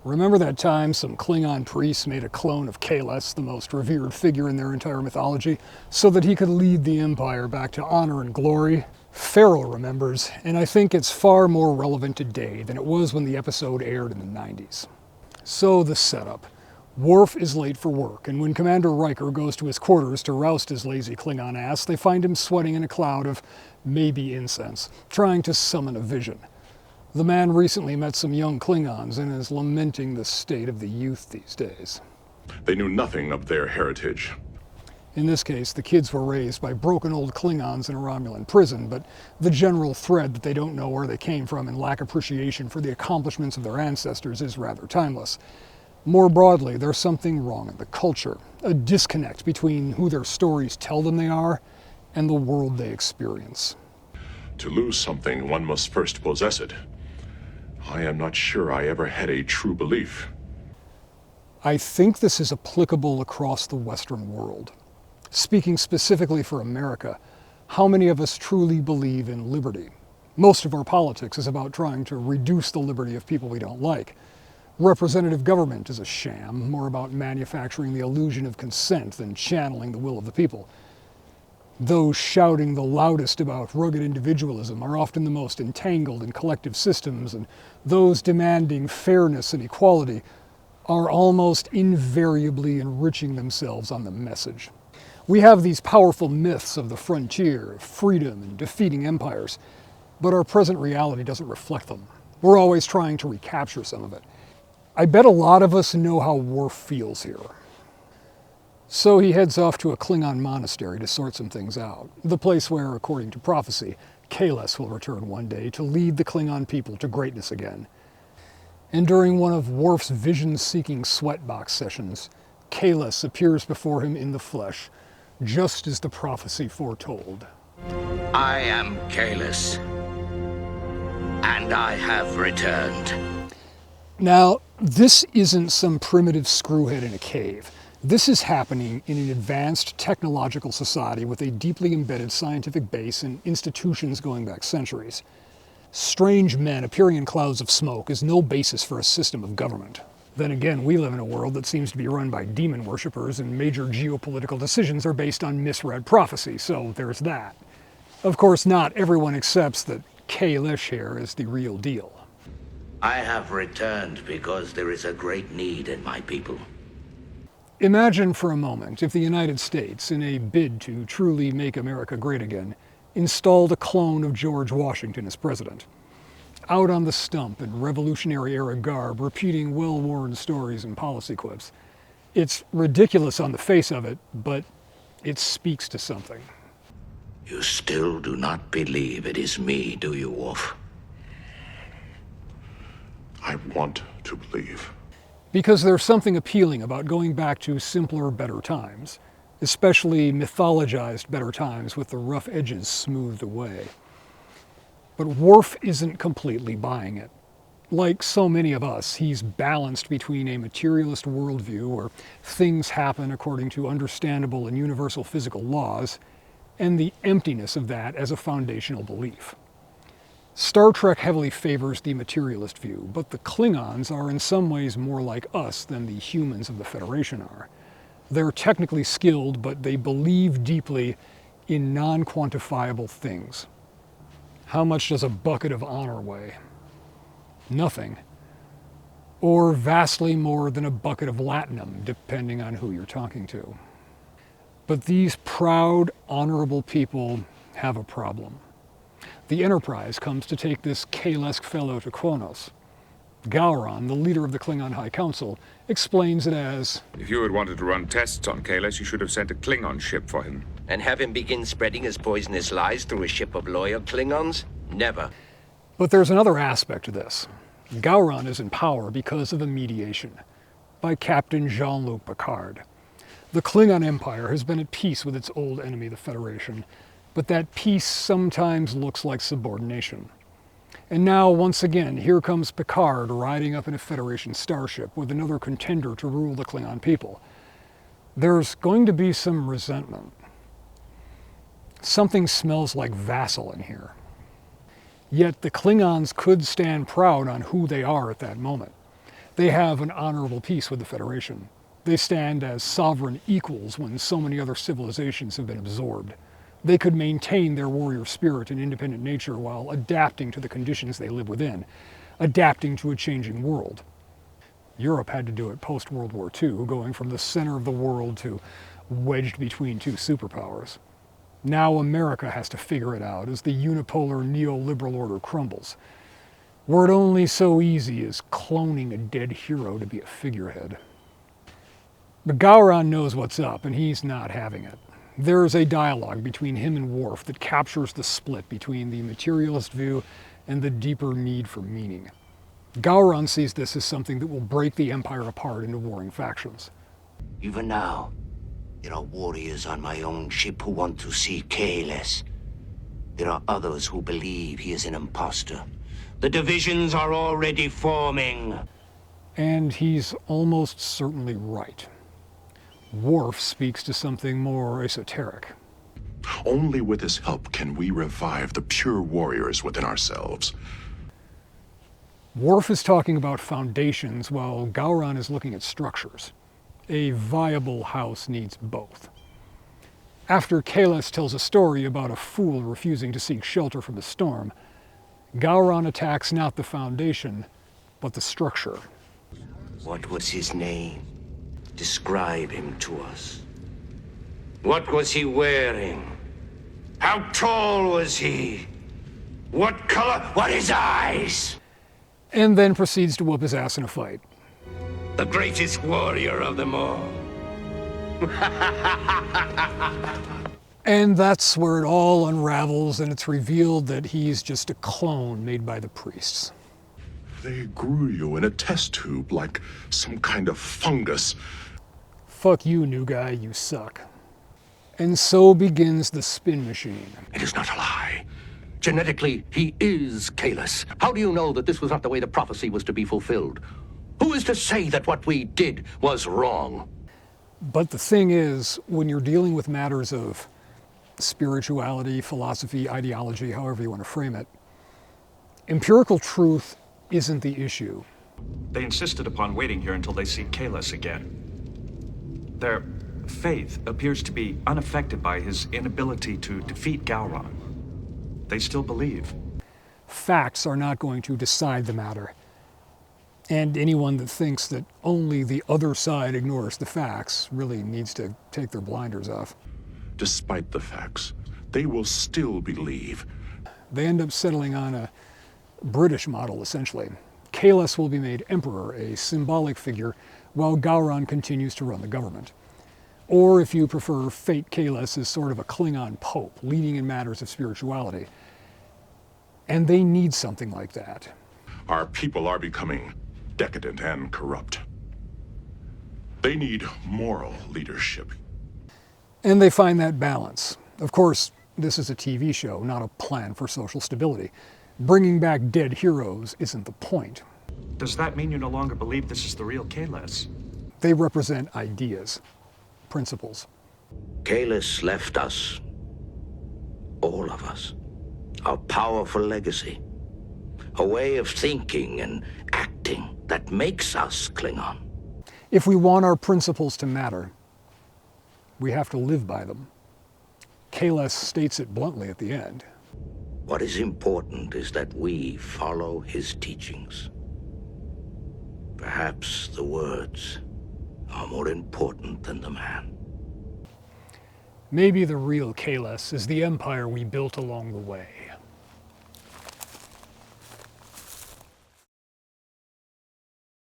Remember that time some Klingon priests made a clone of Kahless, the most revered figure in their entire mythology, so that he could lead the Empire back to honor and glory? Farrell remembers, and I think it's far more relevant today than it was when the episode aired in the 90s. So the setup. Worf is late for work, and when Commander Riker goes to his quarters to roust his lazy Klingon ass, they find him sweating in a cloud of maybe incense, trying to summon a vision. The man recently met some young Klingons and is lamenting the state of the youth these days. They knew nothing of their heritage. In this case, the kids were raised by broken old Klingons in a Romulan prison, but the general thread that they don't know where they came from and lack appreciation for the accomplishments of their ancestors is rather timeless. More broadly, there's something wrong in the culture, a disconnect between who their stories tell them they are and the world they experience. To lose something, one must first possess it. I am not sure I ever had a true belief. I think this is applicable across the Western world. Speaking specifically for America, how many of us truly believe in liberty? Most of our politics is about trying to reduce the liberty of people we don't like. Representative government is a sham, more about manufacturing the illusion of consent than channeling the will of the people. Those shouting the loudest about rugged individualism are often the most entangled in collective systems, and those demanding fairness and equality are almost invariably enriching themselves on the message. We have these powerful myths of the frontier, of freedom, and defeating empires, but our present reality doesn't reflect them. We're always trying to recapture some of it. I bet a lot of us know how Worf feels here. So he heads off to a Klingon monastery to sort some things out, the place where, according to prophecy, Kahless will return one day to lead the Klingon people to greatness again. And during one of Worf's vision-seeking sweatbox sessions, Kahless appears before him in the flesh, just as the prophecy foretold. I am Kahless, and I have returned. Now, this isn't some primitive screwhead in a cave. This is happening in an advanced technological society with a deeply embedded scientific base and institutions going back centuries. Strange men appearing in clouds of smoke is no basis for a system of government. Then again, we live in a world that seems to be run by demon worshippers, and major geopolitical decisions are based on misread prophecy, so there's that. Of course, not everyone accepts that Kahless here is the real deal. I have returned because there is a great need in my people. Imagine for a moment if the United States, in a bid to truly make America great again, installed a clone of George Washington as president. Out on the stump in Revolutionary-era garb, repeating well-worn stories and policy quips. It's ridiculous on the face of it, but it speaks to something. You still do not believe it is me, do you, Worf? I want to believe. Because there's something appealing about going back to simpler, better times, especially mythologized better times with the rough edges smoothed away. But Worf isn't completely buying it. Like so many of us, he's balanced between a materialist worldview where things happen according to understandable and universal physical laws, and the emptiness of that as a foundational belief. Star Trek heavily favors the materialist view, but the Klingons are in some ways more like us than the humans of the Federation are. They're technically skilled, but they believe deeply in non-quantifiable things. How much does a bucket of honor weigh? Nothing. Or vastly more than a bucket of latinum, depending on who you're talking to. But these proud, honorable people have a problem. The Enterprise comes to take this Kahless fellow to Kronos. Gowron, the leader of the Klingon High Council, explains it as, If you had wanted to run tests on Kahless, you should have sent a Klingon ship for him. And have him begin spreading his poisonous lies through a ship of loyal Klingons? Never. But there's another aspect to this. Gowron is in power because of a mediation by Captain Jean-Luc Picard. The Klingon Empire has been at peace with its old enemy, the Federation, but that peace sometimes looks like subordination. And now, once again, here comes Picard riding up in a Federation starship with another contender to rule the Klingon people. There's going to be some resentment. Something smells like vassal in here. Yet the Klingons could stand proud on who they are at that moment. They have an honorable peace with the Federation. They stand as sovereign equals when so many other civilizations have been absorbed. They could maintain their warrior spirit and independent nature while adapting to the conditions they live within, adapting to a changing world. Europe had to do it post-World War II, going from the center of the world to wedged between two superpowers. Now America has to figure it out as the unipolar neoliberal order crumbles. Were it only so easy as cloning a dead hero to be a figurehead. But Gowron knows what's up, and he's not having it. There is a dialogue between him and Worf that captures the split between the materialist view and the deeper need for meaning. Gowron sees this as something that will break the Empire apart into warring factions. Even now, there are warriors on my own ship who want to see Kahless. There are others who believe he is an imposter. The divisions are already forming. And he's almost certainly right. Worf speaks to something more esoteric. Only with his help can we revive the pure warriors within ourselves. Worf is talking about foundations while Gowron is looking at structures. A viable house needs both. After Kahless tells a story about a fool refusing to seek shelter from a storm, Gowron attacks not the foundation, but the structure. What was his name? Describe him to us. What was he wearing? How tall was he? What color? What his eyes? And then proceeds to whoop his ass in a fight. The greatest warrior of them all. And that's where it all unravels, and it's revealed that he's just a clone made by the priests. They grew you in a test tube like some kind of fungus. Fuck you, new guy, you suck. And so begins the spin machine. It is not a lie. Genetically, he is Kahless. How do you know that this was not the way the prophecy was to be fulfilled? Who is to say that what we did was wrong? But the thing is, when you're dealing with matters of spirituality, philosophy, ideology, however you want to frame it, empirical truth isn't the issue. They insisted upon waiting here until they see Kahless again. Their faith appears to be unaffected by his inability to defeat Gowron. They still believe. Facts are not going to decide the matter. And anyone that thinks that only the other side ignores the facts really needs to take their blinders off. Despite the facts, they will still believe. They end up settling on a British model, essentially. Kahless will be made emperor, a symbolic figure, while Gowron continues to run the government. Or, if you prefer, fate Kahless as sort of a Klingon pope, leading in matters of spirituality. And they need something like that. Our people are becoming decadent and corrupt. They need moral leadership. And they find that balance. Of course, this is a TV show, not a plan for social stability. Bringing back dead heroes isn't the point. Does that mean you no longer believe this is the real Kahless? They represent ideas, principles. Kahless left us, all of us, a powerful legacy, a way of thinking and acting that makes us Klingon. If we want our principles to matter, we have to live by them. Kahless states it bluntly at the end. What is important is that we follow his teachings. Perhaps the words are more important than the man. Maybe the real Kahless is the empire we built along the way.